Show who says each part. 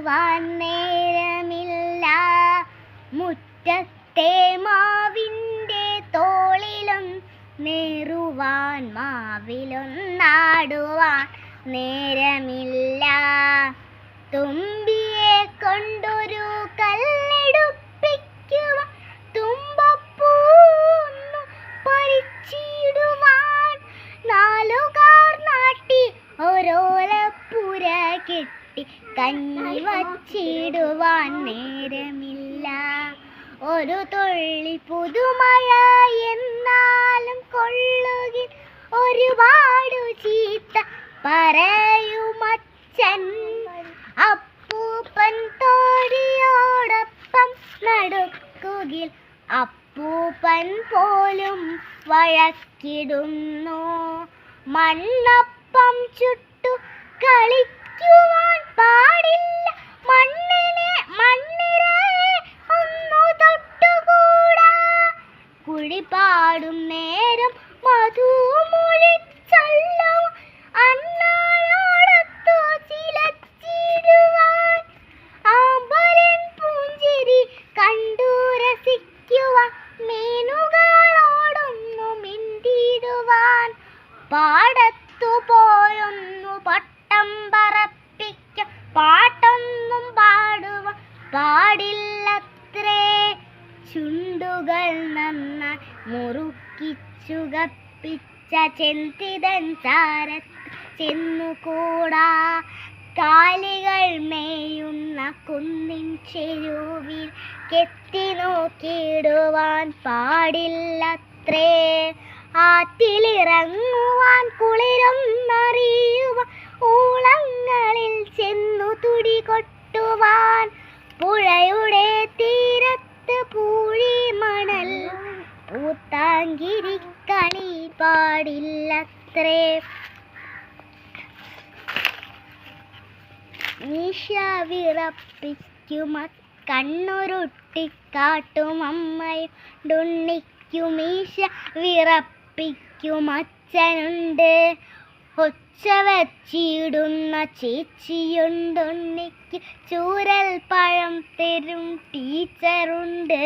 Speaker 1: നേടുവാൻ നേരമില്ല. മുറ്റത്തെ മാവിൻ്റെ തോളിലും നേറുവാൻ മാവിലൊന്നാടുവാൻ നേരമില്ല. തുമ്പിയെ കൊണ്ടൊരു കല്ലെടുപ്പിക്കുവാൻ തുമ്പപ്പൂന്നു പറിച്ചിടുവാൻ നാലുകാർ നാട്ടി ഒരോലപ്പുര കെട്ടി കഞ്ഞി വച്ചിടുവാൻ നേരമില്ല. ഒരു തുള്ളി പുതുമഴ എന്നാലും കൊള്ളുകിൽ ഒരുപാടു ചീത്ത പറയുമച്ചൻ. അപ്പൂപ്പൻ തോഴിയോടൊപ്പം നടക്കുകിൽ അപ്പൂപ്പൻ പോലും വഴക്കിടുന്നു. മണ്ണപ്പം ചുട്ടു കളിക്കുവാൻ പാടില്ല, മണ്ണിരയെ ഒന്നു തൊട്ടുകൂടാ. കുഴിപാടും നേരം മധുമൊഴിച്ചൊല്ലും അണ്ണാളോടൊത്തു ചിലച്ചിടുവാൻ. ആമ്പലൻ പുഞ്ചിരി കണ്ടു രസിക്കുവാൻ മീനുകളോടൊന്നു മിണ്ടിടുവാൻ. പാടത്തു പോയൊന്നു പട്ടം പറപ്പിക്കാൻ പാട്ടൊന്നും പാടുവാൻ പാടില്ലത്രേ. ചുണ്ടുകൾ നന്നായി മുറുക്കിച്ചുകപ്പിച്ച ചെന്തിതൻ ചാരത്ത് ചെന്നുകൂടാ. കാലികൾ മേയുന്ന കുന്നിൻ ചെരുവിൽ കെത്തി നോക്കിടുവാൻ പാടില്ലത്രേ. ആറ്റിലിറങ്ങുവാൻ കുളിരൊന്നറിയുവാൻ ഊളങ്ങളിൽ ചെന്നു തുടി കൊട്ടുവാൻ. പുഴയുടെ തീരത്ത് പൂഴിമണൽ പൂത്താങ്കിരിക്കളി പാടില്ലത്രേ. മീശ വിറപ്പിക്കുമ കണ്ണുരുട്ടിക്കാട്ടും അമ്മയുണ്ടുണ്ണിക്കു മീശ വിറപ്പിക്കുമച്ഛനുണ്ട്. ഒച്ച വച്ചിടുന്ന ചേച്ചിയുണ്ടുണ്ണിക്ക് ചൂരൽ പഴം തരും ടീച്ചറുണ്ട്.